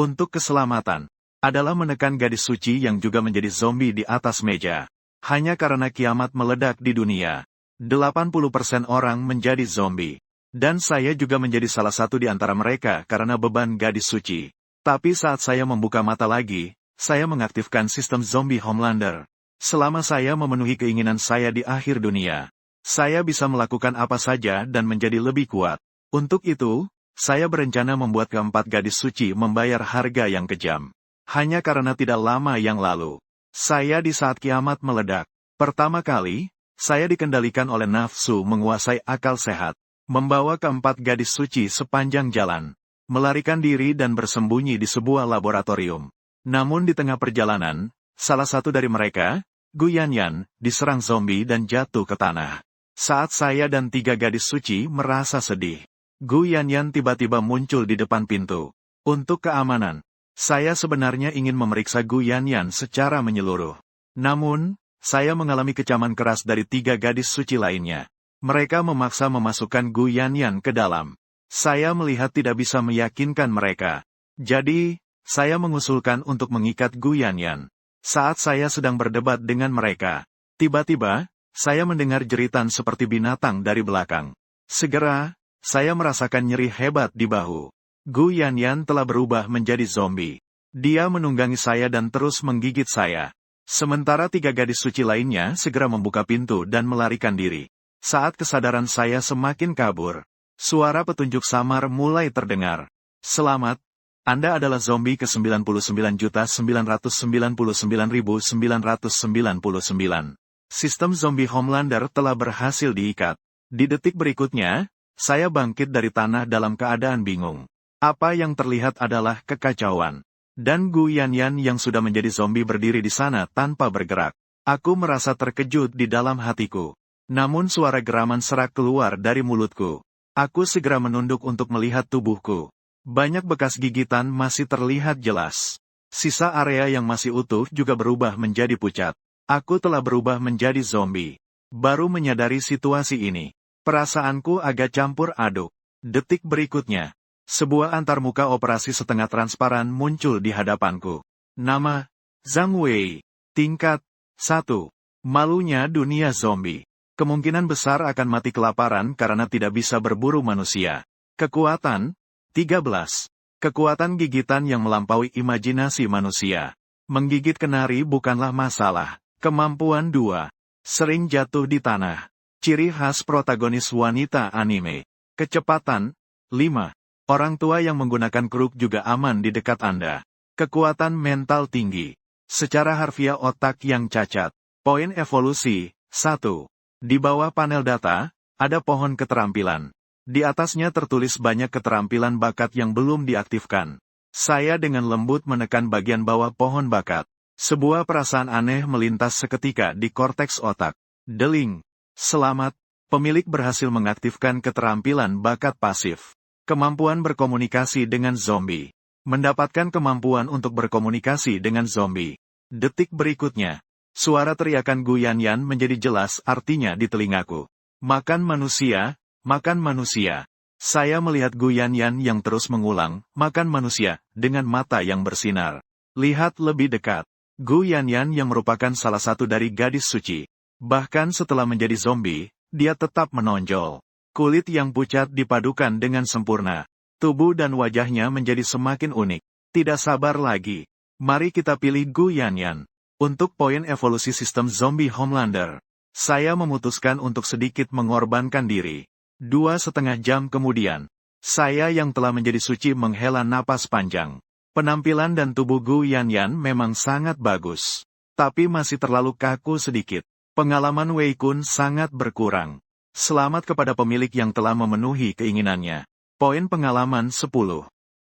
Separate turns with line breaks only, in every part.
Untuk keselamatan, adalah menekan gadis suci yang juga menjadi zombie di atas meja. Hanya karena kiamat meledak di dunia, 80% orang menjadi zombie. Dan saya juga menjadi salah satu di antara mereka karena beban gadis suci. Tapi saat saya membuka mata lagi, saya mengaktifkan sistem zombie Homelander. Selama saya memenuhi keinginan saya di akhir dunia, saya bisa melakukan apa saja dan menjadi lebih kuat. Untuk itu, saya berencana membuat keempat gadis suci membayar harga yang kejam. Hanya karena tidak lama yang lalu, saya di saat kiamat meledak. Pertama kali, saya dikendalikan oleh nafsu menguasai akal sehat, membawa keempat gadis suci sepanjang jalan, melarikan diri dan bersembunyi di sebuah laboratorium. Namun di tengah perjalanan, salah satu dari mereka, Gu Yanyan, diserang zombie dan jatuh ke tanah. Saat saya dan 3 gadis suci merasa sedih, Gu Yanyan tiba-tiba muncul di depan pintu. Untuk keamanan, saya sebenarnya ingin memeriksa Gu Yanyan secara menyeluruh. Namun, saya mengalami kecaman keras dari 3 gadis suci lainnya. Mereka memaksa memasukkan Gu Yanyan ke dalam. Saya melihat tidak bisa meyakinkan mereka. Jadi, saya mengusulkan untuk mengikat Gu Yanyan. Saat saya sedang berdebat dengan mereka, tiba-tiba, saya mendengar jeritan seperti binatang dari belakang. Segera, saya merasakan nyeri hebat di bahu. Gu Yanyan telah berubah menjadi zombie. Dia menunggangi saya dan terus menggigit saya. Sementara 3 gadis suci lainnya segera membuka pintu dan melarikan diri. Saat kesadaran saya semakin kabur, suara petunjuk samar mulai terdengar. Selamat, Anda adalah zombie ke-99.999.999. Sistem zombie Homelander telah berhasil diikat. Di detik berikutnya, saya bangkit dari tanah dalam keadaan bingung. Apa yang terlihat adalah kekacauan. Dan Gu Yanyan yang sudah menjadi zombie berdiri di sana tanpa bergerak. Aku merasa terkejut di dalam hatiku. Namun suara geraman serak keluar dari mulutku. Aku segera menunduk untuk melihat tubuhku. Banyak bekas gigitan masih terlihat jelas. Sisa area yang masih utuh juga berubah menjadi pucat. Aku telah berubah menjadi zombie. Baru menyadari situasi ini, perasaanku agak campur aduk. Detik berikutnya, sebuah antarmuka operasi setengah transparan muncul di hadapanku. Nama, Zhang Wei. Tingkat 1. Malunya dunia zombie. Kemungkinan besar akan mati kelaparan karena tidak bisa berburu manusia. Kekuatan, 13. Kekuatan gigitan yang melampaui imajinasi manusia. Menggigit kenari bukanlah masalah. Kemampuan 2. Sering jatuh di tanah. Ciri khas protagonis wanita anime. Kecepatan, 5. Orang tua yang menggunakan kruk juga aman di dekat Anda. Kekuatan mental tinggi. Secara harfiah otak yang cacat. Poin evolusi, 1. Di bawah panel data, ada pohon keterampilan. Di atasnya tertulis banyak keterampilan bakat yang belum diaktifkan. Saya dengan lembut menekan bagian bawah pohon bakat. Sebuah perasaan aneh melintas seketika di korteks otak. Deling. Selamat, pemilik berhasil mengaktifkan keterampilan bakat pasif. Kemampuan berkomunikasi dengan zombie. Mendapatkan kemampuan untuk berkomunikasi dengan zombie. Detik berikutnya, suara teriakan Gu Yanyan menjadi jelas artinya di telingaku. Makan manusia, makan manusia. Saya melihat Gu Yanyan yang terus mengulang, makan manusia, dengan mata yang bersinar. Lihat lebih dekat. Gu Yanyan yang merupakan salah satu dari gadis suci. Bahkan setelah menjadi zombie, dia tetap menonjol. Kulit yang pucat dipadukan dengan sempurna. Tubuh dan wajahnya menjadi semakin unik. Tidak sabar lagi. Mari kita pilih Gu Yanyan. Untuk poin evolusi sistem zombie Homelander, saya memutuskan untuk sedikit mengorbankan diri. 2,5 jam kemudian, saya yang telah menjadi suci menghela napas panjang. Penampilan dan tubuh Gu Yanyan memang sangat bagus. Tapi masih terlalu kaku sedikit. Pengalaman Wei Kun sangat berkurang. Selamat kepada pemilik yang telah memenuhi keinginannya. Poin pengalaman 10.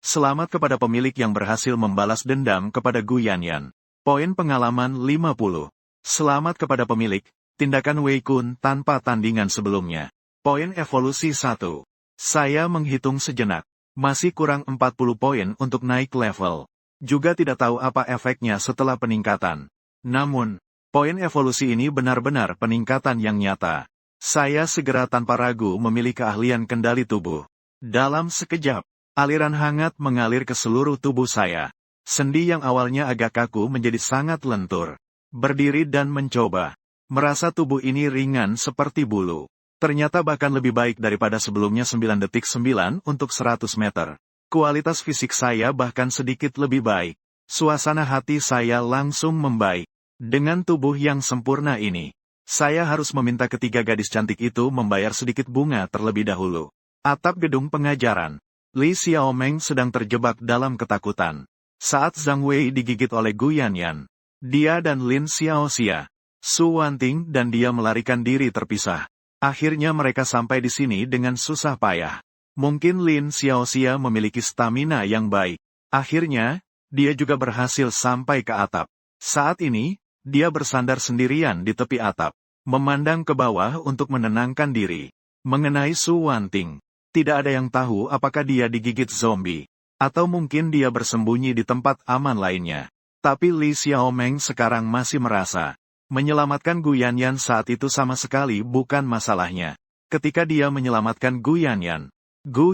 Selamat kepada pemilik yang berhasil membalas dendam kepada Gu Yanyan. Poin pengalaman 50. Selamat kepada pemilik, tindakan Wei Kun tanpa tandingan sebelumnya. Poin evolusi 1. Saya menghitung sejenak. Masih kurang 40 poin untuk naik level. Juga tidak tahu apa efeknya setelah peningkatan. Namun, poin evolusi ini benar-benar peningkatan yang nyata. Saya segera tanpa ragu memilih keahlian kendali tubuh. Dalam sekejap, Aliran hangat mengalir ke seluruh tubuh saya. Sendi yang awalnya agak kaku menjadi sangat lentur. Berdiri dan mencoba. Merasa tubuh ini ringan seperti bulu. Ternyata bahkan lebih baik daripada sebelumnya 9 detik 9 untuk 100 meter. Kualitas fisik saya bahkan sedikit lebih baik. Suasana hati saya langsung membaik. Dengan tubuh yang sempurna ini, saya harus meminta ketiga gadis cantik itu membayar sedikit bunga terlebih dahulu. Atap gedung pengajaran. Li Xiaomeng sedang terjebak dalam ketakutan. Saat Zhang Wei digigit oleh Gu Yanyan, dia dan Lin Xiaoxia, Su Wanting dan dia melarikan diri terpisah. Akhirnya mereka sampai di sini dengan susah payah. Mungkin Lin Xiaoxia memiliki stamina yang baik. Akhirnya, dia juga berhasil sampai ke atap. Saat ini, dia bersandar sendirian di tepi atap, memandang ke bawah untuk menenangkan diri. Mengenai Su Wanting, tidak ada yang tahu apakah dia digigit zombie, atau mungkin dia bersembunyi di tempat aman lainnya. Tapi Li Xiaomeng sekarang masih merasa, menyelamatkan Gu Yanyan saat itu sama sekali bukan masalahnya. Ketika dia menyelamatkan Gu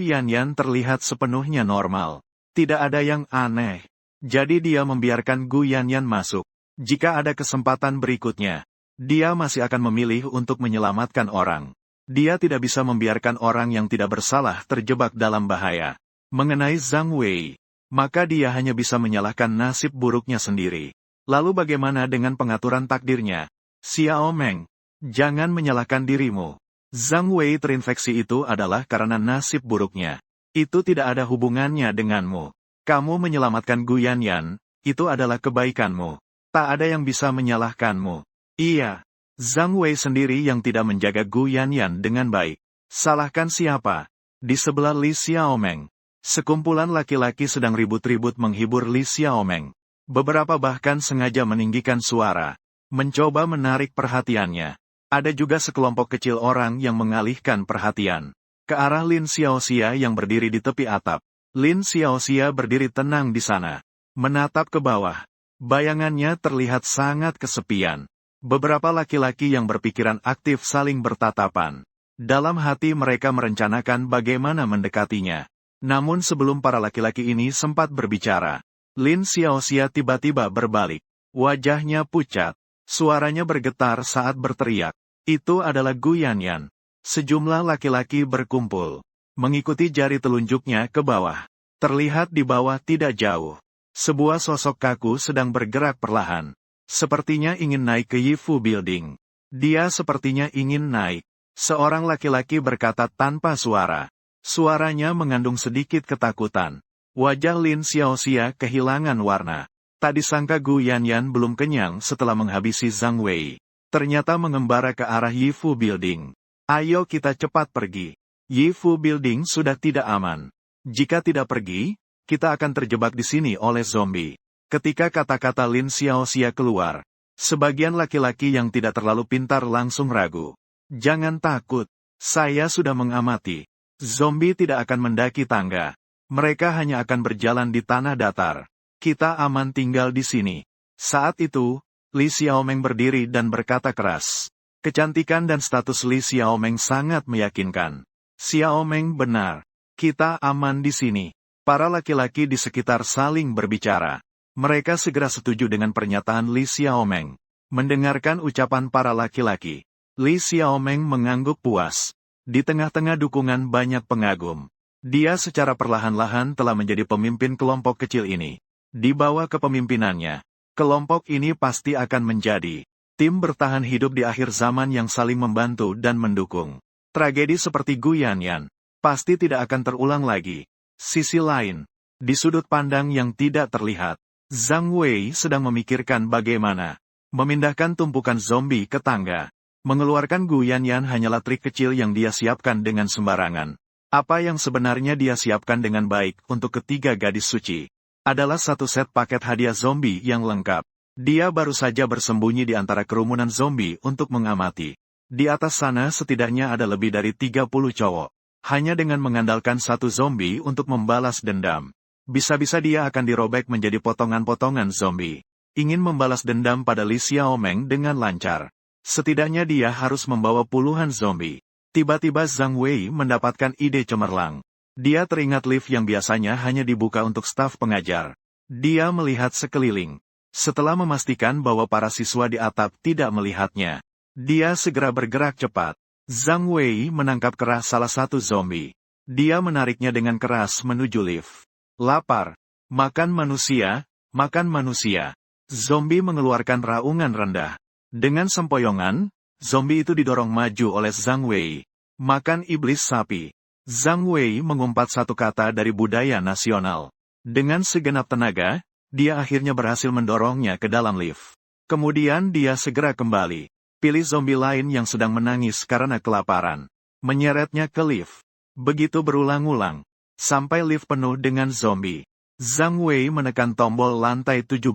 Yanyan terlihat sepenuhnya normal. Tidak ada yang aneh. Jadi dia membiarkan Gu Yanyan masuk. Jika ada kesempatan berikutnya, dia masih akan memilih untuk menyelamatkan orang. Dia tidak bisa membiarkan orang yang tidak bersalah terjebak dalam bahaya. Mengenai Zhang Wei, maka dia hanya bisa menyalahkan nasib buruknya sendiri. Lalu bagaimana dengan pengaturan takdirnya? Xiaomeng, jangan menyalahkan dirimu. Zhang Wei terinfeksi itu adalah karena nasib buruknya. Itu tidak ada hubungannya denganmu. Kamu menyelamatkan Gu Yanyan, itu adalah kebaikanmu. Tak ada yang bisa menyalahkanmu. Iya. Zhang Wei sendiri yang tidak menjaga Gu Yanyan dengan baik. Salahkan siapa? Di sebelah Li Xiaomeng, sekumpulan laki-laki sedang ribut-ribut menghibur Li Xiaomeng. Beberapa bahkan sengaja meninggikan suara, mencoba menarik perhatiannya. Ada juga sekelompok kecil orang yang mengalihkan perhatian ke arah Lin Xiaoxia yang berdiri di tepi atap. Lin Xiaoxia berdiri tenang di sana, menatap ke bawah. Bayangannya terlihat sangat kesepian. Beberapa laki-laki yang berpikiran aktif saling bertatapan. Dalam hati mereka merencanakan bagaimana mendekatinya. Namun sebelum para laki-laki ini sempat berbicara, Lin Xiaoxia tiba-tiba berbalik. Wajahnya pucat. Suaranya bergetar saat berteriak. Itu adalah Gu Yanyan. Sejumlah laki-laki berkumpul, mengikuti jari telunjuknya ke bawah. Terlihat di bawah tidak jauh. Sebuah sosok kaku sedang bergerak perlahan. Sepertinya ingin naik ke Yifu Building. Dia sepertinya ingin naik. Seorang laki-laki berkata tanpa suara. Suaranya mengandung sedikit ketakutan. Wajah Lin Xiaoxia kehilangan warna. Tak disangka Gu Yanyan belum kenyang setelah menghabisi Zhang Wei. Ternyata mengembara ke arah Yifu Building. Ayo kita cepat pergi. Yifu Building sudah tidak aman. Jika tidak pergi, kita akan terjebak di sini oleh zombie. Ketika kata-kata Lin Xiaoxia keluar, sebagian laki-laki yang tidak terlalu pintar langsung ragu. Jangan takut, saya sudah mengamati. Zombie tidak akan mendaki tangga. Mereka hanya akan berjalan di tanah datar. Kita aman tinggal di sini. Saat itu, Li Xiaomeng berdiri dan berkata keras. Kecantikan dan status Li Xiaomeng sangat meyakinkan. Xiaomeng benar. Kita aman di sini. Para laki-laki di sekitar saling berbicara. Mereka segera setuju dengan pernyataan Li Xiaomeng. Mendengarkan ucapan para laki-laki, Li Xiaomeng mengangguk puas. Di tengah-tengah dukungan banyak pengagum, dia secara perlahan-lahan telah menjadi pemimpin kelompok kecil ini. Di bawah kepemimpinannya, kelompok ini pasti akan menjadi tim bertahan hidup di akhir zaman yang saling membantu dan mendukung. Tragedi seperti Gu Yanyan pasti tidak akan terulang lagi. Sisi lain, di sudut pandang yang tidak terlihat, Zhang Wei sedang memikirkan bagaimana memindahkan tumpukan zombie ke tangga. Mengeluarkan Gu Yanyan hanyalah trik kecil yang dia siapkan dengan sembarangan. Apa yang sebenarnya dia siapkan dengan baik untuk ketiga gadis suci adalah satu set paket hadiah zombie yang lengkap. Dia baru saja bersembunyi di antara kerumunan zombie untuk mengamati. Di atas sana setidaknya ada lebih dari 30 cowok. Hanya dengan mengandalkan satu zombie untuk membalas dendam, bisa-bisa dia akan dirobek menjadi potongan-potongan zombie. Ingin membalas dendam pada Li Xiaomeng dengan lancar. Setidaknya dia harus membawa puluhan zombie. Tiba-tiba Zhang Wei mendapatkan ide cemerlang. Dia teringat lift yang biasanya hanya dibuka untuk staf pengajar. Dia melihat sekeliling. Setelah memastikan bahwa para siswa di atap tidak melihatnya, dia segera bergerak cepat. Zhang Wei menangkap keras salah satu zombie. Dia menariknya dengan keras menuju lift. Lapar. Makan manusia, makan manusia. Zombie mengeluarkan raungan rendah. Dengan sempoyongan, zombie itu didorong maju oleh Zhang Wei. Makan iblis sapi. Zhang Wei mengumpat satu kata dari budaya nasional. Dengan segenap tenaga, dia akhirnya berhasil mendorongnya ke dalam lift. Kemudian dia segera kembali. Pilih zombie lain yang sedang menangis karena kelaparan. Menyeretnya ke lift. Begitu berulang-ulang. Sampai lift penuh dengan zombie. Zhang Wei menekan tombol lantai 17.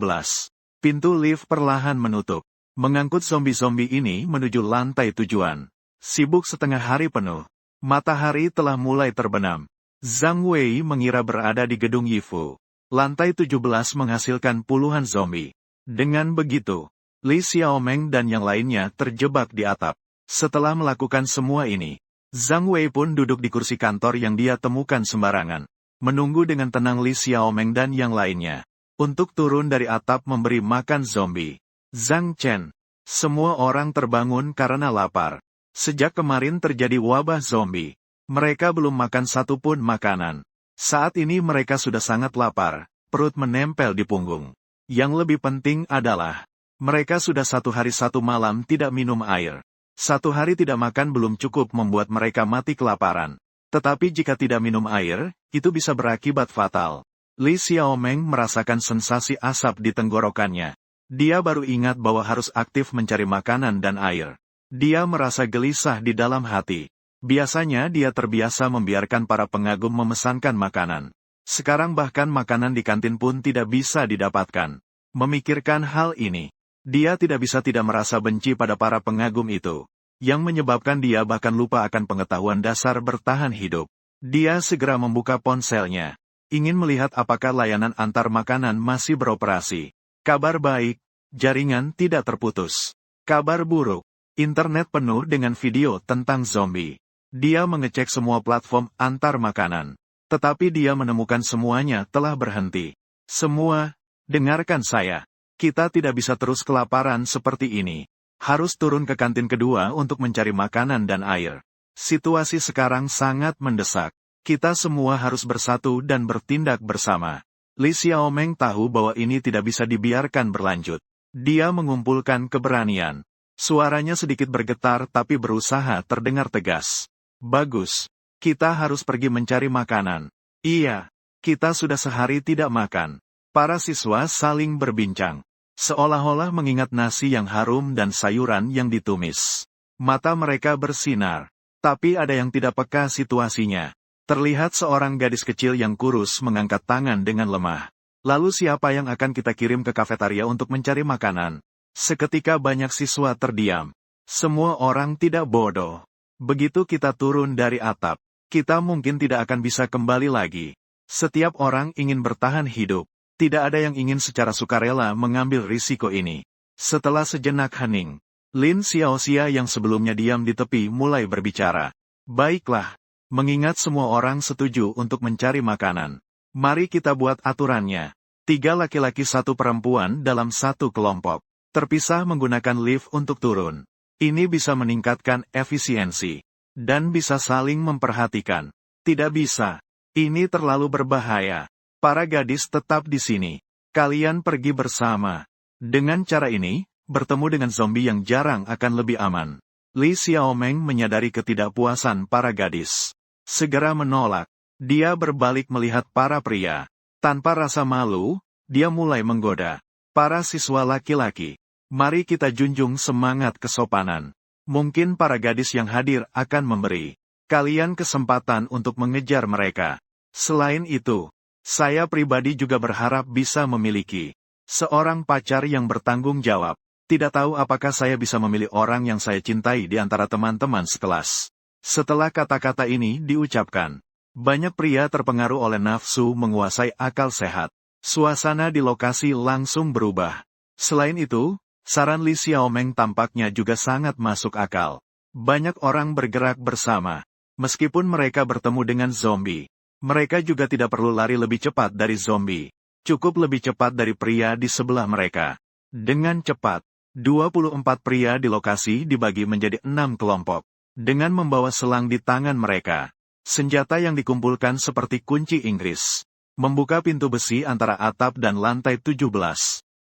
Pintu lift perlahan menutup. Mengangkut zombie-zombie ini menuju lantai tujuan. Sibuk setengah hari penuh. Matahari telah mulai terbenam. Zhang Wei mengira berada di gedung Yifu. Lantai 17 menghasilkan puluhan zombie. Dengan begitu, Li Xiaomeng dan yang lainnya terjebak di atap. Setelah melakukan semua ini, Zhang Wei pun duduk di kursi kantor yang dia temukan sembarangan. Menunggu dengan tenang Li Xiaomeng dan yang lainnya. Untuk turun dari atap memberi makan zombie. Zhang Chen. Semua orang terbangun karena lapar. Sejak kemarin terjadi wabah zombie. Mereka belum makan satu pun makanan. Saat ini mereka sudah sangat lapar. Perut menempel di punggung. Yang lebih penting adalah mereka sudah 1 hari 1 malam tidak minum air. 1 hari tidak makan belum cukup membuat mereka mati kelaparan. Tetapi jika tidak minum air, itu bisa berakibat fatal. Li Xiaomeng merasakan sensasi asap di tenggorokannya. Dia baru ingat bahwa harus aktif mencari makanan dan air. Dia merasa gelisah di dalam hati. Biasanya dia terbiasa membiarkan para pengagum memesankan makanan. Sekarang bahkan makanan di kantin pun tidak bisa didapatkan. Memikirkan hal ini, dia tidak bisa tidak merasa benci pada para pengagum itu, yang menyebabkan dia bahkan lupa akan pengetahuan dasar bertahan hidup. Dia segera membuka ponselnya, ingin melihat apakah layanan antar makanan masih beroperasi. Kabar baik, jaringan tidak terputus. Kabar buruk, internet penuh dengan video tentang zombie. Dia mengecek semua platform antar makanan, tetapi dia menemukan semuanya telah berhenti. Semua, dengarkan saya. Kita tidak bisa terus kelaparan seperti ini. Harus turun ke kantin kedua untuk mencari makanan dan air. Situasi sekarang sangat mendesak. Kita semua harus bersatu dan bertindak bersama. Li Xiaomeng tahu bahwa ini tidak bisa dibiarkan berlanjut. Dia mengumpulkan keberanian. Suaranya sedikit bergetar tapi berusaha terdengar tegas. Bagus. Kita harus pergi mencari makanan. Iya. Kita sudah sehari tidak makan. Para siswa saling berbincang. Seolah-olah mengingat nasi yang harum dan sayuran yang ditumis. Mata mereka bersinar. Tapi ada yang tidak peka situasinya. Terlihat seorang gadis kecil yang kurus mengangkat tangan dengan lemah. Lalu siapa yang akan kita kirim ke kafetaria untuk mencari makanan? Seketika banyak siswa terdiam. Semua orang tidak bodoh. Begitu kita turun dari atap, kita mungkin tidak akan bisa kembali lagi. Setiap orang ingin bertahan hidup. Tidak ada yang ingin secara sukarela mengambil risiko ini. Setelah sejenak hening, Lin Xiaoxia yang sebelumnya diam di tepi mulai berbicara. Baiklah, mengingat semua orang setuju untuk mencari makanan. Mari kita buat aturannya. 3 laki-laki 1 perempuan dalam 1 kelompok. Terpisah menggunakan lift untuk turun. Ini bisa meningkatkan efisiensi. Dan bisa saling memperhatikan. Tidak bisa. Ini terlalu berbahaya. Para gadis tetap di sini. Kalian pergi bersama. Dengan cara ini, bertemu dengan zombie yang jarang akan lebih aman. Li Xiaomeng menyadari ketidakpuasan para gadis. Segera menolak. Dia berbalik melihat para pria. Tanpa rasa malu, dia mulai menggoda. Para siswa laki-laki. Mari kita junjung semangat kesopanan. Mungkin para gadis yang hadir akan memberi kalian kesempatan untuk mengejar mereka. Selain itu, saya pribadi juga berharap bisa memiliki seorang pacar yang bertanggung jawab. Tidak tahu apakah saya bisa memilih orang yang saya cintai di antara teman-teman sekelas. Setelah kata-kata ini diucapkan, banyak pria terpengaruh oleh nafsu menguasai akal sehat. Suasana di lokasi langsung berubah. Selain itu, saran Li Xiaomeng tampaknya juga sangat masuk akal. Banyak orang bergerak bersama, meskipun mereka bertemu dengan zombie. Mereka juga tidak perlu lari lebih cepat dari zombie. Cukup lebih cepat dari pria di sebelah mereka. Dengan cepat, 24 pria di lokasi dibagi menjadi 6 kelompok. Dengan membawa selang di tangan mereka. Senjata yang dikumpulkan seperti kunci Inggris. Membuka pintu besi antara atap dan lantai 17.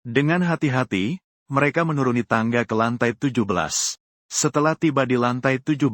Dengan hati-hati, mereka menuruni tangga ke lantai 17. Setelah tiba di lantai 17,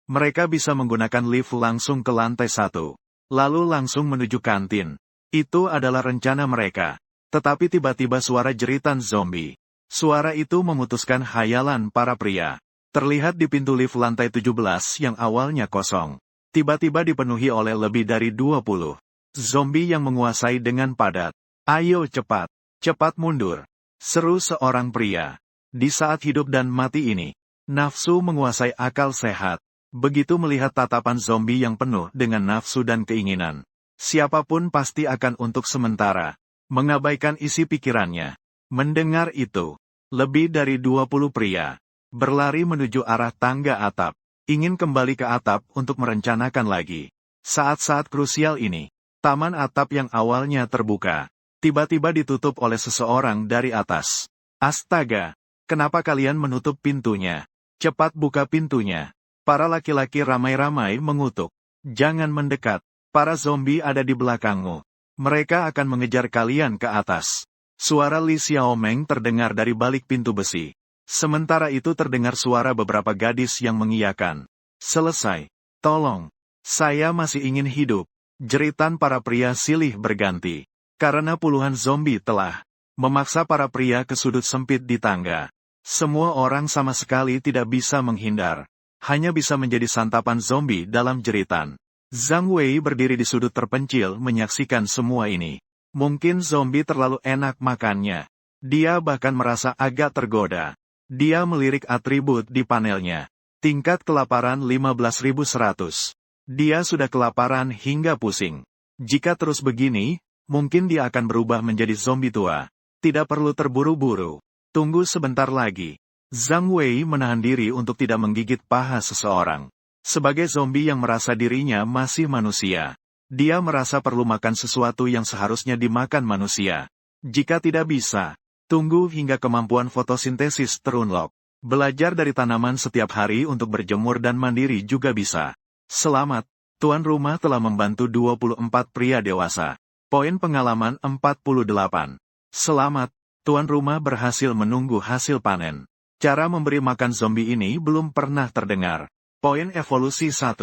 mereka bisa menggunakan lift langsung ke lantai 1. Lalu langsung menuju kantin. Itu adalah rencana mereka. Tetapi tiba-tiba suara jeritan zombie. Suara itu memutuskan khayalan para pria. Terlihat di pintu lift lantai 17 yang awalnya kosong. Tiba-tiba dipenuhi oleh lebih dari 20 zombie yang menguasai dengan padat. Ayo cepat, cepat mundur. Seru seorang pria. Di saat hidup dan mati ini, nafsu menguasai akal sehat. Begitu melihat tatapan zombie yang penuh dengan nafsu dan keinginan. Siapapun pasti akan untuk sementara mengabaikan isi pikirannya. Mendengar itu, lebih dari 20 pria berlari menuju arah tangga atap. Ingin kembali ke atap untuk merencanakan lagi. Saat-saat krusial ini, taman atap yang awalnya terbuka, tiba-tiba ditutup oleh seseorang dari atas. Astaga, kenapa kalian menutup pintunya? Cepat buka pintunya. Para laki-laki ramai-ramai mengutuk. Jangan mendekat, para zombie ada di belakangmu. Mereka akan mengejar kalian ke atas. Suara Li Xiaomeng terdengar dari balik pintu besi. Sementara itu terdengar suara beberapa gadis yang mengiyakan. Selesai. Tolong. Saya masih ingin hidup. Jeritan para pria silih berganti. Karena puluhan zombie telah memaksa para pria ke sudut sempit di tangga. Semua orang sama sekali tidak bisa menghindar. Hanya bisa menjadi santapan zombie dalam jeritan. Zhang Wei berdiri di sudut terpencil menyaksikan semua ini. Mungkin zombie terlalu enak makannya. Dia bahkan merasa agak tergoda. Dia melirik atribut di panelnya. Tingkat kelaparan 15.100. Dia sudah kelaparan hingga pusing. Jika terus begini, mungkin dia akan berubah menjadi zombie tua. Tidak perlu terburu-buru. Tunggu sebentar lagi. Zhang Wei menahan diri untuk tidak menggigit paha seseorang. Sebagai zombie yang merasa dirinya masih manusia, dia merasa perlu makan sesuatu yang seharusnya dimakan manusia. Jika tidak bisa, tunggu hingga kemampuan fotosintesis terunlock. Belajar dari tanaman setiap hari untuk berjemur dan mandiri juga bisa. Selamat, tuan rumah telah membantu 24 pria dewasa. Poin pengalaman 48. Selamat, tuan rumah berhasil menunggu hasil panen. Cara memberi makan zombie ini belum pernah terdengar. Poin evolusi 1.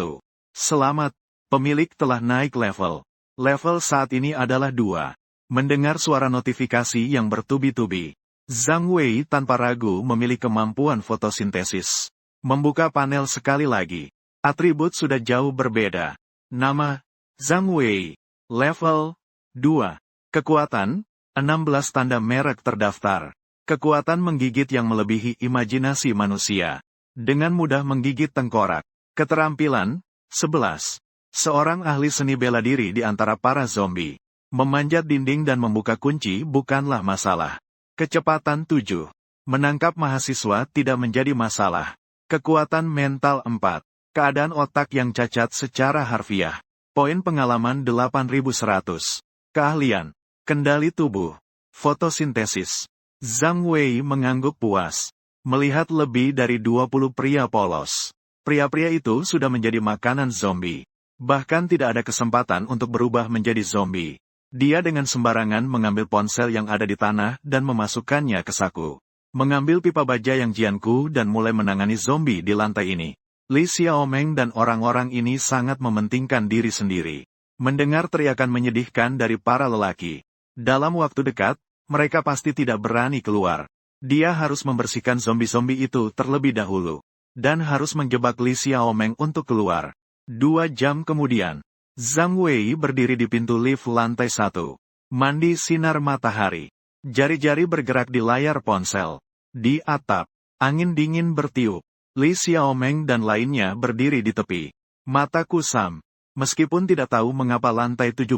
Selamat, pemilik telah naik level. Level saat ini adalah 2. Mendengar suara notifikasi yang bertubi-tubi. Zhang Wei tanpa ragu memilih kemampuan fotosintesis. Membuka panel sekali lagi. Atribut sudah jauh berbeda. Nama, Zhang Wei. Level 2. Kekuatan, 16 tanda merek terdaftar. Kekuatan menggigit yang melebihi imajinasi manusia. Dengan mudah menggigit tengkorak. Keterampilan, 11. Seorang ahli seni bela diri di antara para zombie. Memanjat dinding dan membuka kunci bukanlah masalah. Kecepatan 7. Menangkap mahasiswa tidak menjadi masalah. Kekuatan mental 4. Keadaan otak yang cacat secara harfiah. Poin pengalaman 8100. Keahlian. Kendali tubuh. Fotosintesis. Zhang Wei mengangguk puas. Melihat lebih dari 20 pria polos. Pria-pria itu sudah menjadi makanan zombie. Bahkan tidak ada kesempatan untuk berubah menjadi zombie. Dia dengan sembarangan mengambil ponsel yang ada di tanah dan memasukkannya ke saku. Mengambil pipa baja yang jianku dan mulai menangani zombie di lantai ini. Li Xiaomeng dan orang-orang ini sangat mementingkan diri sendiri. Mendengar teriakan menyedihkan dari para lelaki. Dalam waktu dekat, mereka pasti tidak berani keluar. Dia harus membersihkan zombie-zombie itu terlebih dahulu. Dan harus menjebak Li Xiaomeng untuk keluar. 2 jam kemudian, Zhang Wei berdiri di pintu lift lantai 1. Mandi sinar matahari. Jari-jari bergerak di layar ponsel. Di atap, angin dingin bertiup. Li Xiaomeng dan lainnya berdiri di tepi. Mata kusam. Meskipun tidak tahu mengapa lantai 17.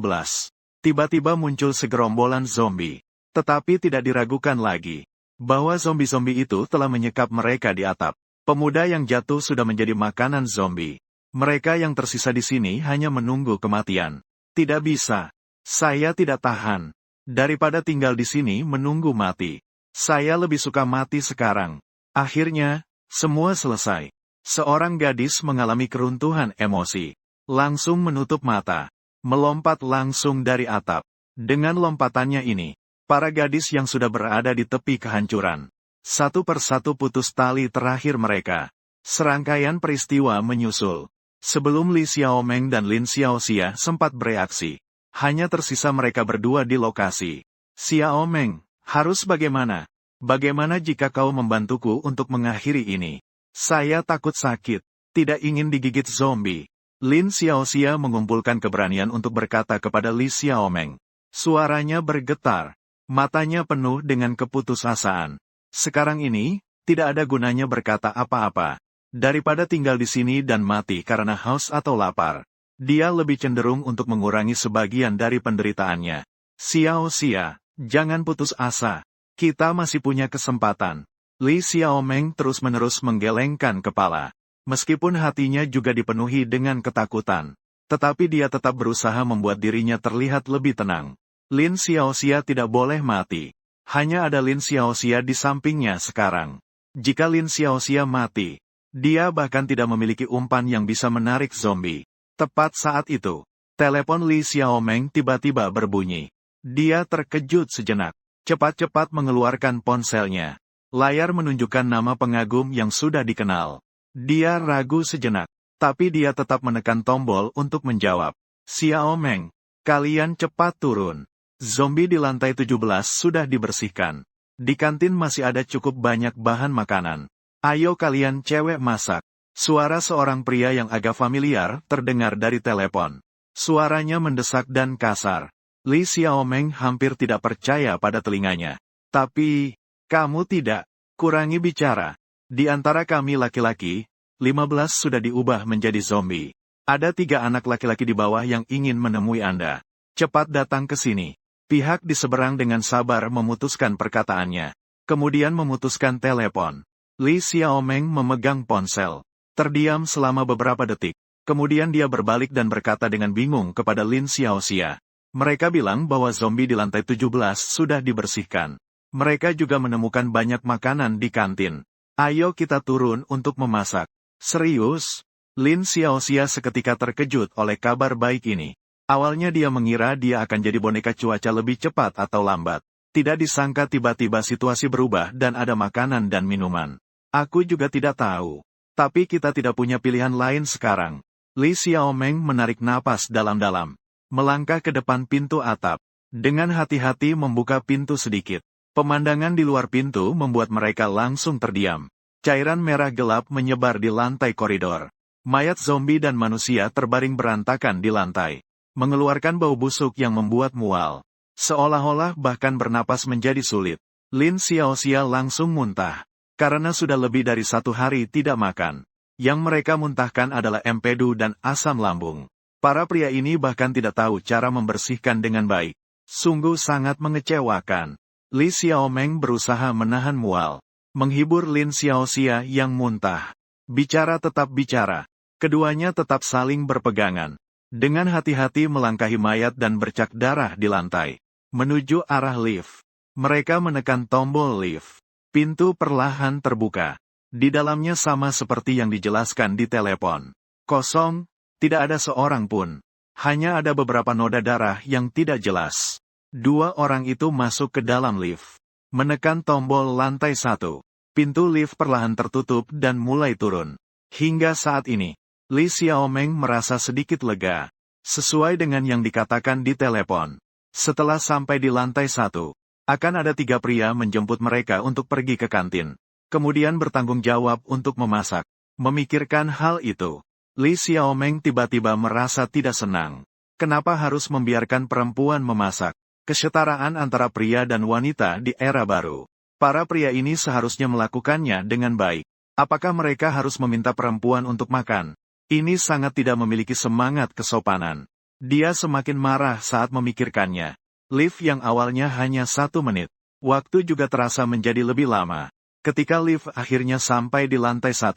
Tiba-tiba muncul segerombolan zombie. Tetapi tidak diragukan lagi bahwa zombie-zombie itu telah menyekap mereka di atap. Pemuda yang jatuh sudah menjadi makanan zombie. Mereka yang tersisa di sini hanya menunggu kematian. Tidak bisa. Saya tidak tahan. Daripada tinggal di sini menunggu mati. Saya lebih suka mati sekarang. Akhirnya, semua selesai. Seorang gadis mengalami keruntuhan emosi. Langsung menutup mata. Melompat langsung dari atap. Dengan lompatannya ini, para gadis yang sudah berada di tepi kehancuran. Satu persatu putus tali terakhir mereka. Serangkaian peristiwa menyusul. Sebelum Li Xiaomeng dan Lin Xiaoxia sempat bereaksi, hanya tersisa mereka berdua di lokasi. Xiaomeng, harus bagaimana? Bagaimana jika kau membantuku untuk mengakhiri ini? Saya takut sakit, tidak ingin digigit zombie. Lin Xiaoxia mengumpulkan keberanian untuk berkata kepada Li Xiaomeng. Suaranya bergetar, matanya penuh dengan keputusasaan. Sekarang ini, tidak ada gunanya berkata apa-apa. Daripada tinggal di sini dan mati karena haus atau lapar, dia lebih cenderung untuk mengurangi sebagian dari penderitaannya. Xiaoxia, jangan putus asa. Kita masih punya kesempatan. Li Xiaomeng terus-menerus menggelengkan kepala. Meskipun hatinya juga dipenuhi dengan ketakutan, tetapi dia tetap berusaha membuat dirinya terlihat lebih tenang. Lin Xiaoxia tidak boleh mati. Hanya ada Lin Xiaoxia di sampingnya sekarang. Jika Lin Xiaoxia mati, dia bahkan tidak memiliki umpan yang bisa menarik zombie. Tepat saat itu, telepon Li Xiaomeng tiba-tiba berbunyi. Dia terkejut sejenak. Cepat-cepat mengeluarkan ponselnya. Layar menunjukkan nama pengagum yang sudah dikenal. Dia ragu sejenak, tapi dia tetap menekan tombol untuk menjawab. Xiaomeng, kalian cepat turun. Zombie di lantai 17 sudah dibersihkan. Di kantin masih ada cukup banyak bahan makanan. Ayo kalian cewek masak. Suara seorang pria yang agak familiar terdengar dari telepon. Suaranya mendesak dan kasar. Li Xiaomeng hampir tidak percaya pada telinganya. Tapi, kamu tidak. Kurangi bicara. Di antara kami laki-laki, 15 sudah diubah menjadi zombie. Ada 3 anak laki-laki di bawah yang ingin menemui Anda. Cepat datang ke sini. Pihak di seberang dengan sabar memutuskan perkataannya. Kemudian memutuskan telepon. Li Xiaomeng memegang ponsel. Terdiam selama beberapa detik. Kemudian dia berbalik dan berkata dengan bingung kepada Lin Xiaoxia. Mereka bilang bahwa zombie di lantai 17 sudah dibersihkan. Mereka juga menemukan banyak makanan di kantin. Ayo kita turun untuk memasak. Serius? Lin Xiaoxia seketika terkejut oleh kabar baik ini. Awalnya dia mengira dia akan jadi boneka cuaca lebih cepat atau lambat. Tidak disangka tiba-tiba situasi berubah dan ada makanan dan minuman. Aku juga tidak tahu. Tapi kita tidak punya pilihan lain sekarang. Li Xiaomeng menarik napas dalam-dalam. Melangkah ke depan pintu atap. Dengan hati-hati membuka pintu sedikit. Pemandangan di luar pintu membuat mereka langsung terdiam. Cairan merah gelap menyebar di lantai koridor. Mayat zombie dan manusia terbaring berantakan di lantai. Mengeluarkan bau busuk yang membuat mual. Seolah-olah bahkan bernapas menjadi sulit. Lin Xiaoxia langsung muntah. Karena sudah lebih dari 1 hari tidak makan. Yang mereka muntahkan adalah empedu dan asam lambung. Para pria ini bahkan tidak tahu cara membersihkan dengan baik. Sungguh sangat mengecewakan. Li Xiaomeng berusaha menahan mual. Menghibur Lin Xiaoxia yang muntah. Bicara tetap bicara. Keduanya tetap saling berpegangan. Dengan hati-hati melangkahi mayat dan bercak darah di lantai. Menuju arah lift. Mereka menekan tombol lift. Pintu perlahan terbuka. Di dalamnya sama seperti yang dijelaskan di telepon. Kosong, tidak ada seorang pun. Hanya ada beberapa noda darah yang tidak jelas. 2 orang itu masuk ke dalam lift. Menekan tombol lantai 1. Pintu lift perlahan tertutup dan mulai turun. Hingga saat ini, Li Xiaomeng merasa sedikit lega. Sesuai dengan yang dikatakan di telepon. Setelah sampai di lantai 1. Akan ada 3 pria menjemput mereka untuk pergi ke kantin. Kemudian bertanggung jawab untuk memasak. Memikirkan hal itu, Li Xiaomeng tiba-tiba merasa tidak senang. Kenapa harus membiarkan perempuan memasak? Kesetaraan antara pria dan wanita di era baru. Para pria ini seharusnya melakukannya dengan baik. Apakah mereka harus meminta perempuan untuk makan? Ini sangat tidak memiliki semangat kesopanan. Dia semakin marah saat memikirkannya. Lift yang awalnya hanya 1 menit. Waktu juga terasa menjadi lebih lama. Ketika lift akhirnya sampai di lantai 1.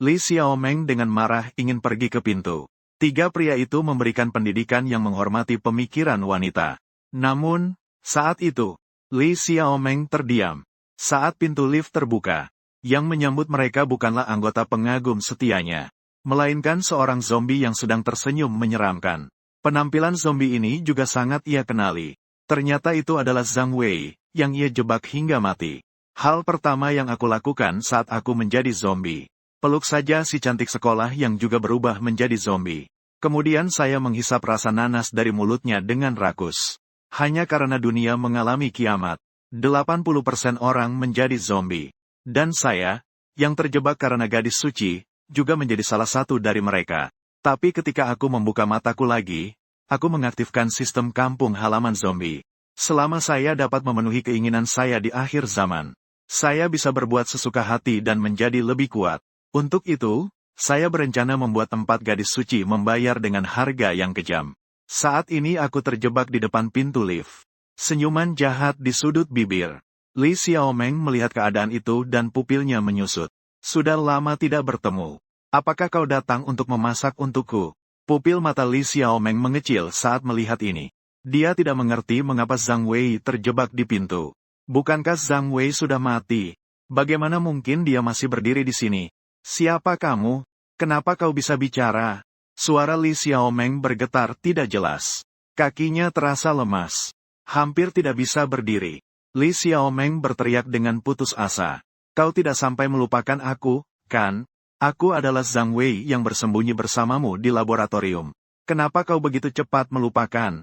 Li Xiaomeng dengan marah ingin pergi ke pintu. Tiga pria itu memberikan pendidikan yang menghormati pemikiran wanita. Namun, saat itu, Li Xiaomeng terdiam. Saat pintu lift terbuka, yang menyambut mereka bukanlah anggota pengagum setianya, melainkan seorang zombie yang sedang tersenyum menyeramkan. Penampilan zombie ini juga sangat ia kenali. Ternyata itu adalah Zhang Wei, yang ia jebak hingga mati. Hal pertama yang aku lakukan saat aku menjadi zombie. Peluk saja si cantik sekolah yang juga berubah menjadi zombie. Kemudian saya menghisap rasa nanas dari mulutnya dengan rakus. Hanya karena dunia mengalami kiamat, 80% orang menjadi zombie. Dan saya, yang terjebak karena gadis suci, juga menjadi salah satu dari mereka. Tapi ketika aku membuka mataku lagi, aku mengaktifkan sistem kampung halaman zombie. Selama saya dapat memenuhi keinginan saya di akhir zaman, saya bisa berbuat sesuka hati dan menjadi lebih kuat. Untuk itu, saya berencana membuat tempat gadis suci membayar dengan harga yang kejam. Saat ini aku terjebak di depan pintu lift. Senyuman jahat di sudut bibir. Li Xiaomeng melihat keadaan itu dan pupilnya menyusut. Sudah lama tidak bertemu. Apakah kau datang untuk memasak untukku? Pupil mata Li Xiaomeng mengecil saat melihat ini. Dia tidak mengerti mengapa Zhang Wei terjebak di pintu. Bukankah Zhang Wei sudah mati? Bagaimana mungkin dia masih berdiri di sini? Siapa kamu? Kenapa kau bisa bicara? Suara Li Xiaomeng bergetar tidak jelas. Kakinya terasa lemas. Hampir tidak bisa berdiri. Li Xiaomeng berteriak dengan putus asa. Kau tidak sampai melupakan aku, kan? Aku adalah Zhang Wei yang bersembunyi bersamamu di laboratorium. Kenapa kau begitu cepat melupakan?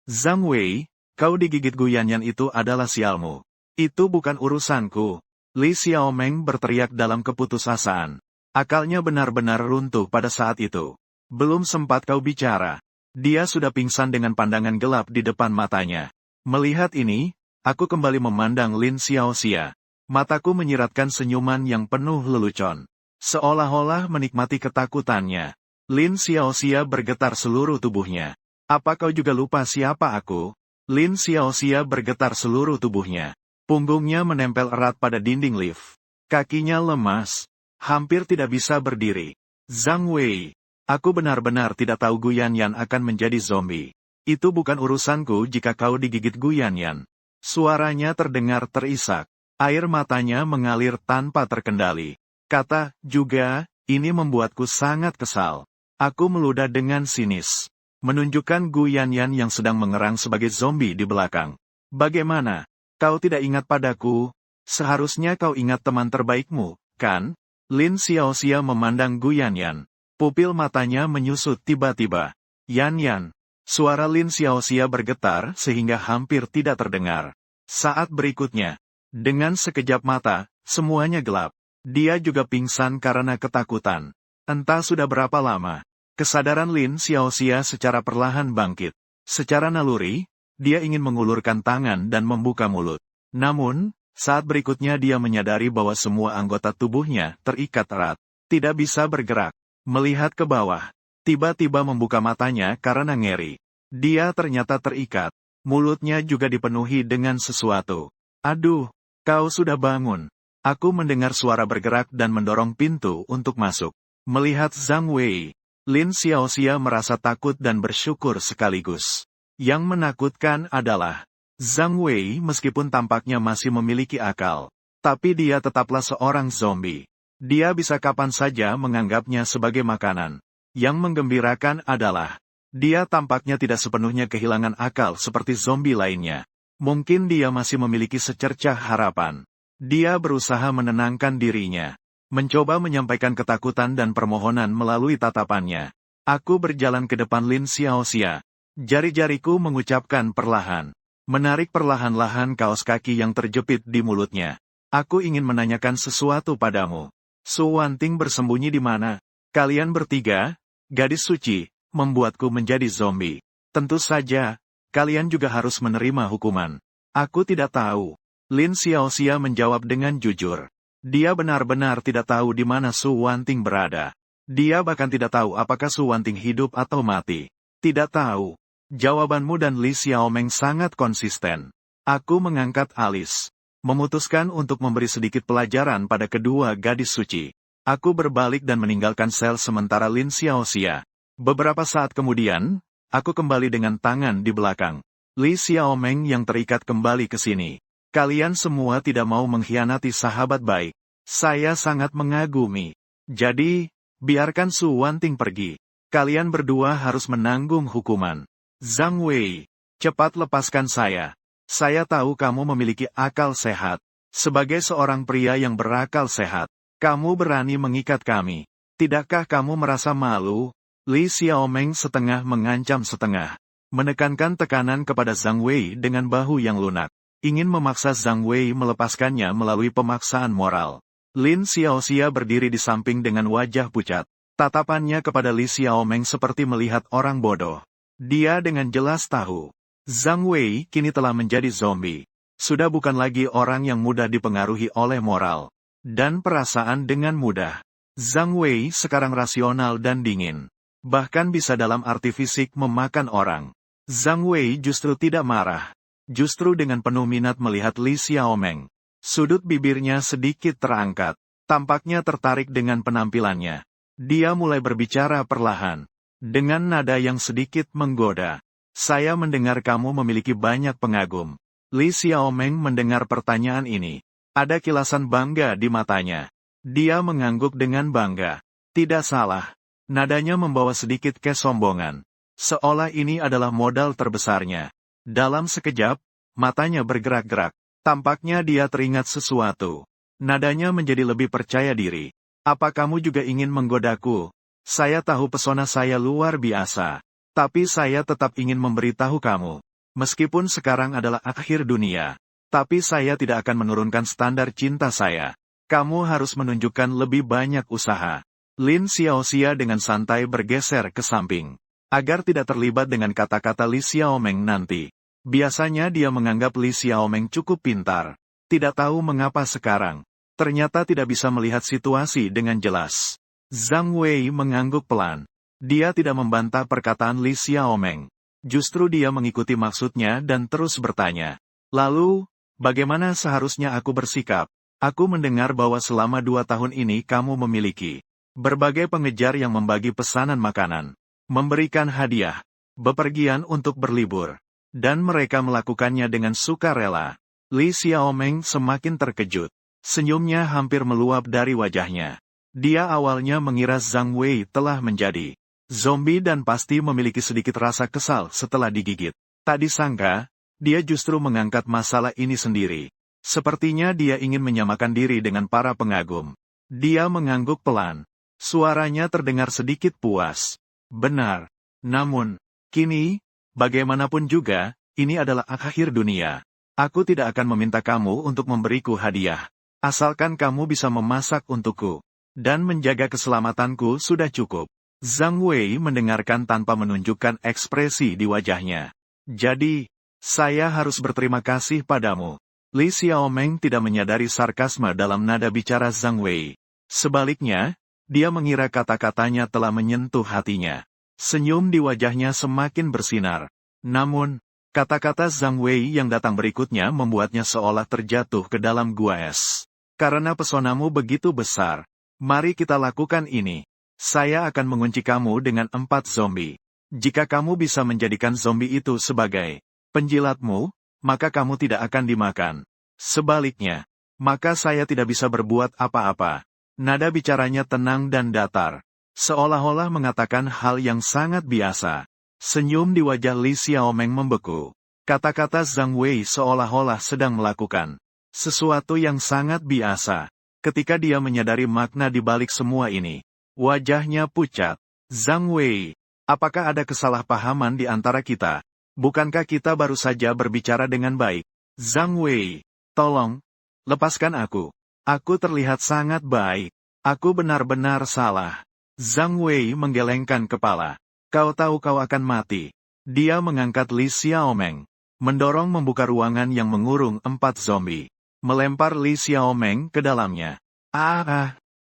Zhang Wei, kau digigit Guyanyan itu adalah sialmu. Itu bukan urusanku. Li Xiaomeng berteriak dalam keputusasaan. Akalnya benar-benar runtuh pada saat itu. Belum sempat kau bicara. Dia sudah pingsan dengan pandangan gelap di depan matanya. Melihat ini, aku kembali memandang Lin Xiaoxia. Mataku menyiratkan senyuman yang penuh lelucon. Seolah-olah menikmati ketakutannya. Lin Xiaoxia bergetar seluruh tubuhnya. Apa kau juga lupa siapa aku? Lin Xiaoxia bergetar seluruh tubuhnya. Punggungnya menempel erat pada dinding lift. Kakinya lemas. Hampir tidak bisa berdiri. Zhang Wei, aku benar-benar tidak tahu Guyanyan akan menjadi zombie. Itu bukan urusanku jika kau digigit Guyanyan. Suaranya terdengar terisak. Air matanya mengalir tanpa terkendali. Kata, juga, ini membuatku sangat kesal. Aku meludah dengan sinis. Menunjukkan Guyanyan yang sedang mengerang sebagai zombie di belakang. Bagaimana? Kau tidak ingat padaku? Seharusnya kau ingat teman terbaikmu, kan? Lin Xiaoxia memandang Guyanyan. Pupil matanya menyusut tiba-tiba. Yan. Suara Lin Xiaoxia bergetar sehingga hampir tidak terdengar. Saat berikutnya, dengan sekejap mata, semuanya gelap. Dia juga pingsan karena ketakutan. Entah sudah berapa lama, kesadaran Lin Xiaoxia secara perlahan bangkit. Secara naluri, dia ingin mengulurkan tangan dan membuka mulut. Namun, saat berikutnya dia menyadari bahwa semua anggota tubuhnya terikat erat. Tidak bisa bergerak. Melihat ke bawah, tiba-tiba membuka matanya karena ngeri. Dia ternyata terikat. Mulutnya juga dipenuhi dengan sesuatu. Aduh, kau sudah bangun. Aku mendengar suara bergerak dan mendorong pintu untuk masuk. Melihat Zhang Wei, Lin Xiaoxia merasa takut dan bersyukur sekaligus. Yang menakutkan adalah, Zhang Wei meskipun tampaknya masih memiliki akal, tapi dia tetaplah seorang zombie. Dia bisa kapan saja menganggapnya sebagai makanan. Yang menggembirakan adalah, dia tampaknya tidak sepenuhnya kehilangan akal seperti zombie lainnya. Mungkin dia masih memiliki secercah harapan. Dia berusaha menenangkan dirinya. Mencoba menyampaikan ketakutan dan permohonan melalui tatapannya. Aku berjalan ke depan Lin Xiaoxia. Jari-jariku mengucapkan perlahan. Menarik perlahan-lahan kaos kaki yang terjepit di mulutnya. Aku ingin menanyakan sesuatu padamu. Su Wanting bersembunyi di mana? Kalian bertiga, gadis suci, membuatku menjadi zombie. Tentu saja, kalian juga harus menerima hukuman. Aku tidak tahu. Lin Xiaoxia menjawab dengan jujur. Dia benar-benar tidak tahu di mana Su Wanting berada. Dia bahkan tidak tahu apakah Su Wanting hidup atau mati. Tidak tahu. Jawabanmu dan Li Xiaomeng sangat konsisten. Aku mengangkat alis. Memutuskan untuk memberi sedikit pelajaran pada kedua gadis suci. Aku berbalik dan meninggalkan sel sementara Lin Xiaoxia. Beberapa saat kemudian, aku kembali dengan tangan di belakang. Li Xiaomeng yang terikat kembali ke sini. Kalian semua tidak mau mengkhianati sahabat baik. Saya sangat mengagumi. Jadi, biarkan Su Wanting pergi. Kalian berdua harus menanggung hukuman. Zhang Wei, cepat lepaskan saya. Saya tahu kamu memiliki akal sehat. Sebagai seorang pria yang berakal sehat, kamu berani mengikat kami. Tidakkah kamu merasa malu? Li Xiaomeng setengah mengancam setengah. Menekankan tekanan kepada Zhang Wei dengan bahu yang lunak. Ingin memaksa Zhang Wei melepaskannya melalui pemaksaan moral. Lin Xiaoxia berdiri di samping dengan wajah pucat. Tatapannya kepada Li Xiaomeng seperti melihat orang bodoh. Dia dengan jelas tahu. Zhang Wei kini telah menjadi zombie. Sudah bukan lagi orang yang mudah dipengaruhi oleh moral dan perasaan dengan mudah. Zhang Wei sekarang rasional dan dingin. Bahkan bisa dalam arti fisik memakan orang. Zhang Wei justru tidak marah. Justru dengan penuh minat melihat Li Xiaomeng. Sudut bibirnya sedikit terangkat. Tampaknya tertarik dengan penampilannya. Dia mulai berbicara perlahan. Dengan nada yang sedikit menggoda. Saya mendengar kamu memiliki banyak pengagum. Li Xiaomeng mendengar pertanyaan ini. Ada kilasan bangga di matanya. Dia mengangguk dengan bangga. Tidak salah. Nadanya membawa sedikit kesombongan. Seolah ini adalah modal terbesarnya. Dalam sekejap, matanya bergerak-gerak. Tampaknya dia teringat sesuatu. Nadanya menjadi lebih percaya diri. Apa kamu juga ingin menggodaku? Saya tahu pesona saya luar biasa. Tapi saya tetap ingin memberitahu kamu. Meskipun sekarang adalah akhir dunia. Tapi saya tidak akan menurunkan standar cinta saya. Kamu harus menunjukkan lebih banyak usaha. Lin Xiaoxia dengan santai bergeser ke samping. Agar tidak terlibat dengan kata-kata Li Xiaomeng nanti. Biasanya dia menganggap Li Xiaomeng cukup pintar. Tidak tahu mengapa sekarang. Ternyata tidak bisa melihat situasi dengan jelas. Zhang Wei mengangguk pelan. Dia tidak membantah perkataan Li Xiaomeng. Justru dia mengikuti maksudnya dan terus bertanya. Lalu, bagaimana seharusnya aku bersikap? Aku mendengar bahwa selama 2 tahun ini kamu memiliki berbagai pengejar yang membagi pesanan makanan, memberikan hadiah, bepergian untuk berlibur, dan mereka melakukannya dengan sukarela. Li Xiaomeng semakin terkejut. Senyumnya hampir meluap dari wajahnya. Dia awalnya mengira Zhang Wei telah menjadi zombie dan pasti memiliki sedikit rasa kesal setelah digigit. Tak disangka, dia justru mengangkat masalah ini sendiri. Sepertinya dia ingin menyamakan diri dengan para pengagum. Dia mengangguk pelan. Suaranya terdengar sedikit puas. Benar. Namun, kini, bagaimanapun juga, ini adalah akhir dunia. Aku tidak akan meminta kamu untuk memberiku hadiah. Asalkan kamu bisa memasak untukku. Dan menjaga keselamatanku sudah cukup. Zhang Wei mendengarkan tanpa menunjukkan ekspresi di wajahnya. Jadi, saya harus berterima kasih padamu. Li Xiaomeng tidak menyadari sarkasme dalam nada bicara Zhang Wei. Sebaliknya, dia mengira kata-katanya telah menyentuh hatinya. Senyum di wajahnya semakin bersinar. Namun, kata-kata Zhang Wei yang datang berikutnya membuatnya seolah terjatuh ke dalam gua es. Karena pesonamu begitu besar, mari kita lakukan ini. Saya akan mengunci kamu dengan 4 zombie. Jika kamu bisa menjadikan zombie itu sebagai penjilatmu, maka kamu tidak akan dimakan. Sebaliknya, maka saya tidak bisa berbuat apa-apa. Nada bicaranya tenang dan datar. Seolah-olah mengatakan hal yang sangat biasa. Senyum di wajah Li Xiaomeng membeku. Kata-kata Zhang Wei seolah-olah sedang melakukan sesuatu yang sangat biasa. Ketika dia menyadari makna di balik semua ini, wajahnya pucat. Zhang Wei, apakah ada kesalahpahaman di antara kita? Bukankah kita baru saja berbicara dengan baik? Zhang Wei, tolong, lepaskan aku. Aku terlihat sangat baik. Aku benar-benar salah. Zhang Wei menggelengkan kepala. Kau tahu kau akan mati. Dia mengangkat Li Xiaomeng, mendorong membuka ruangan yang mengurung 4 zombie. Melempar Li Xiaomeng ke dalamnya.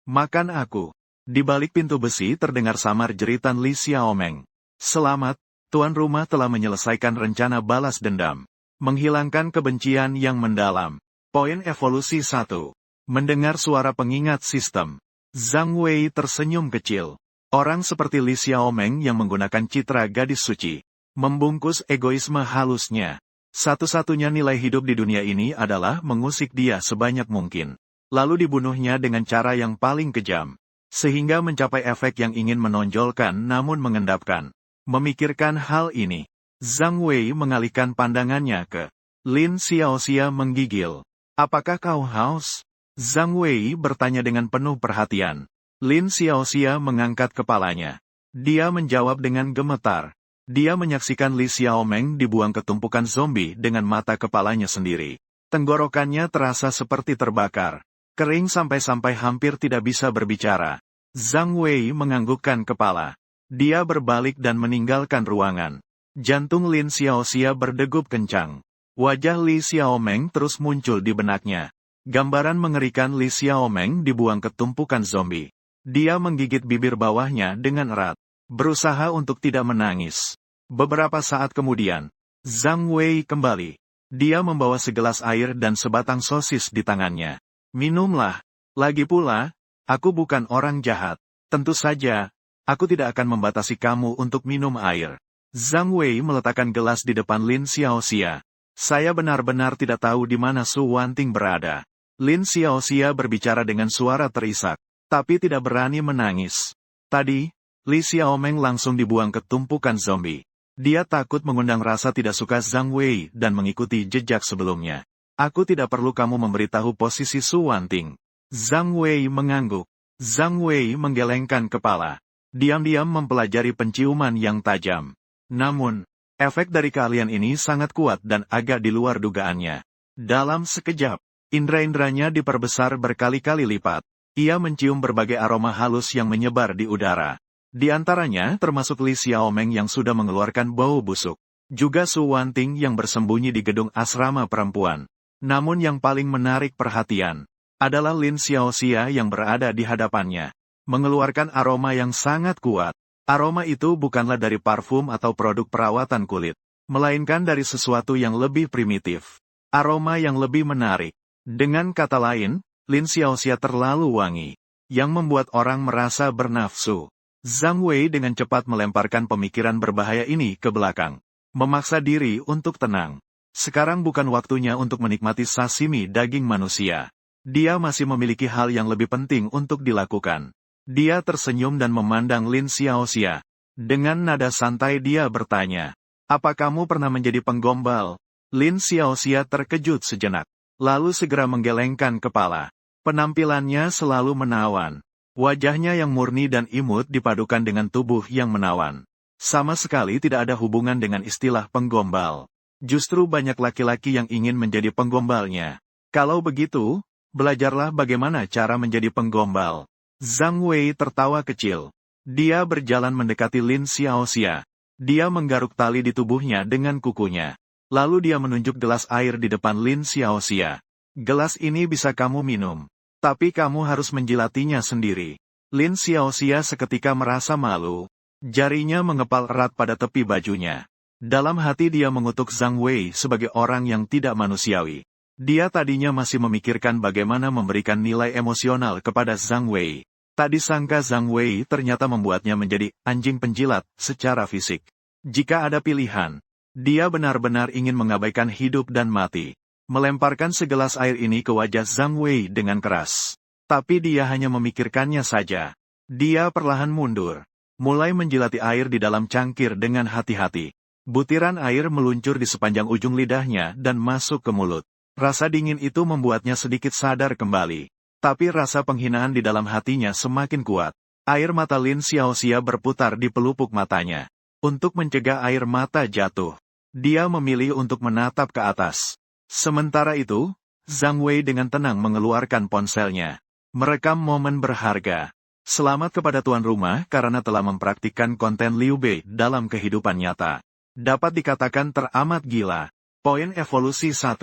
Makan aku. Di balik pintu besi terdengar samar jeritan Li Xiaomeng. Selamat, tuan rumah telah menyelesaikan rencana balas dendam. Menghilangkan kebencian yang mendalam. Poin evolusi 1. Mendengar suara pengingat sistem. Zhang Wei tersenyum kecil. Orang seperti Li Xiaomeng yang menggunakan citra gadis suci, membungkus egoisme halusnya. Satu-satunya nilai hidup di dunia ini adalah mengusik dia sebanyak mungkin. Lalu dibunuhnya dengan cara yang paling kejam. Sehingga mencapai efek yang ingin menonjolkan namun mengendapkan. Memikirkan hal ini, Zhang Wei mengalihkan pandangannya ke Lin Xiaoxia menggigil. Apakah kau haus? Zhang Wei bertanya dengan penuh perhatian. Lin Xiaoxia mengangkat kepalanya. Dia menjawab dengan gemetar. Dia menyaksikan Li Xiaomeng dibuang ke tumpukan zombie dengan mata kepalanya sendiri. Tenggorokannya terasa seperti terbakar. Kering sampai-sampai hampir tidak bisa berbicara. Zhang Wei menganggukkan kepala. Dia berbalik dan meninggalkan ruangan. Jantung Lin Xiaoxia berdegup kencang. Wajah Li Xiaomeng terus muncul di benaknya. Gambaran mengerikan Li Xiaomeng dibuang ke tumpukan zombie. Dia menggigit bibir bawahnya dengan erat, berusaha untuk tidak menangis. Beberapa saat kemudian, Zhang Wei kembali. Dia membawa segelas air dan sebatang sosis di tangannya. Minumlah. Lagi pula, aku bukan orang jahat. Tentu saja, aku tidak akan membatasi kamu untuk minum air. Zhang Wei meletakkan gelas di depan Lin Xiaoxia. Saya benar-benar tidak tahu di mana Su Wanting berada. Lin Xiaoxia berbicara dengan suara terisak, tapi tidak berani menangis. Tadi, Li Xiaomeng langsung dibuang ke tumpukan zombie. Dia takut mengundang rasa tidak suka Zhang Wei dan mengikuti jejak sebelumnya. Aku tidak perlu kamu memberitahu posisi Su Wanting. Zhang Wei mengangguk. Zhang Wei menggelengkan kepala. Diam-diam mempelajari penciuman yang tajam. Namun, efek dari keahlian ini sangat kuat dan agak di luar dugaannya. Dalam sekejap, indera-inderanya diperbesar berkali-kali lipat. Ia mencium berbagai aroma halus yang menyebar di udara. Di antaranya termasuk Li Xiaomeng yang sudah mengeluarkan bau busuk. Juga Su Wanting yang bersembunyi di gedung asrama perempuan. Namun yang paling menarik perhatian adalah Lin Xiaoxia yang berada di hadapannya. Mengeluarkan aroma yang sangat kuat. Aroma itu bukanlah dari parfum atau produk perawatan kulit, melainkan dari sesuatu yang lebih primitif. Aroma yang lebih menarik. Dengan kata lain, Lin Xiaoxia terlalu wangi, yang membuat orang merasa bernafsu. Zhang Wei dengan cepat melemparkan pemikiran berbahaya ini ke belakang. Memaksa diri untuk tenang. Sekarang bukan waktunya untuk menikmati sashimi daging manusia. Dia masih memiliki hal yang lebih penting untuk dilakukan. Dia tersenyum dan memandang Lin Xiaoxia. Dengan nada santai dia bertanya, "Apa kamu pernah menjadi penggombal?" Lin Xiaoxia terkejut sejenak, lalu segera menggelengkan kepala. Penampilannya selalu menawan. Wajahnya yang murni dan imut dipadukan dengan tubuh yang menawan. Sama sekali tidak ada hubungan dengan istilah penggombal. Justru banyak laki-laki yang ingin menjadi penggombalnya. Kalau begitu, belajarlah bagaimana cara menjadi penggombal. Zhang Wei tertawa kecil. Dia berjalan mendekati Lin Xiaoxia. Dia menggaruk tali di tubuhnya dengan kukunya. Lalu dia menunjuk gelas air di depan Lin Xiaoxia. Gelas ini bisa kamu minum. Tapi kamu harus menjilatinya sendiri. Lin Xiaoxia seketika merasa malu. Jarinya mengepal erat pada tepi bajunya. Dalam hati dia mengutuk Zhang Wei sebagai orang yang tidak manusiawi. Dia tadinya masih memikirkan bagaimana memberikan nilai emosional kepada Zhang Wei. Tak disangka Zhang Wei ternyata membuatnya menjadi anjing penjilat secara fisik. Jika ada pilihan, dia benar-benar ingin mengabaikan hidup dan mati. Melemparkan segelas air ini ke wajah Zhang Wei dengan keras. Tapi dia hanya memikirkannya saja. Dia perlahan mundur. Mulai menjilati air di dalam cangkir dengan hati-hati. Butiran air meluncur di sepanjang ujung lidahnya dan masuk ke mulut. Rasa dingin itu membuatnya sedikit sadar kembali. Tapi rasa penghinaan di dalam hatinya semakin kuat. Air mata Lin Xiaoxia berputar di pelupuk matanya. Untuk mencegah air mata jatuh, dia memilih untuk menatap ke atas. Sementara itu, Zhang Wei dengan tenang mengeluarkan ponselnya. Merekam momen berharga. Selamat kepada tuan rumah karena telah mempraktikkan konten Liu Bei dalam kehidupan nyata. Dapat dikatakan teramat gila. Poin evolusi 1.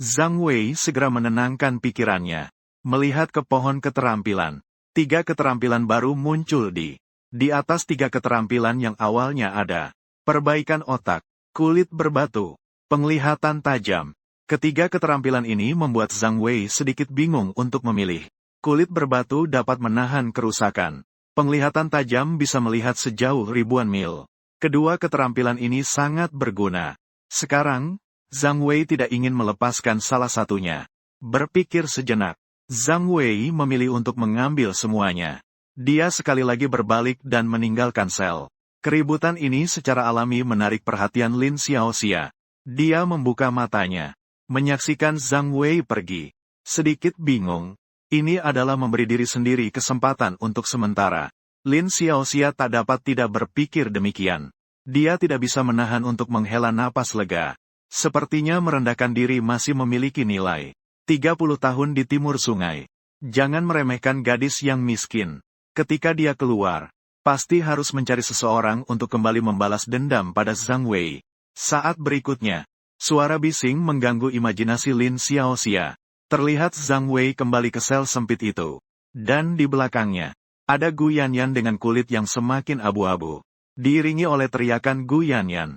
Zhang Wei segera menenangkan pikirannya. Melihat ke pohon keterampilan. 3 keterampilan baru muncul di atas 3 keterampilan yang awalnya ada. Perbaikan otak, kulit berbatu, penglihatan tajam. Ketiga keterampilan ini membuat Zhang Wei sedikit bingung untuk memilih. Kulit berbatu dapat menahan kerusakan. Penglihatan tajam bisa melihat sejauh ribuan mil. Kedua keterampilan ini sangat berguna. Sekarang, Zhang Wei tidak ingin melepaskan salah satunya. Berpikir sejenak, Zhang Wei memilih untuk mengambil semuanya. Dia sekali lagi berbalik dan meninggalkan sel. Keributan ini secara alami menarik perhatian Lin Xiaoxia. Dia membuka matanya, menyaksikan Zhang Wei pergi. Sedikit bingung. Ini adalah memberi diri sendiri kesempatan untuk sementara. Lin Xiaoxia tak dapat tidak berpikir demikian. Dia tidak bisa menahan untuk menghela napas lega. Sepertinya merendahkan diri masih memiliki nilai. 30 tahun di timur sungai. Jangan meremehkan gadis yang miskin. Ketika dia keluar, pasti harus mencari seseorang untuk kembali membalas dendam pada Zhang Wei. Saat berikutnya, suara bising mengganggu imajinasi Lin Xiaoxia. Terlihat Zhang Wei kembali ke sel sempit itu. Dan di belakangnya, ada Gu Yanyan dengan kulit yang semakin abu-abu. Diiringi oleh teriakan Gu Yanyan.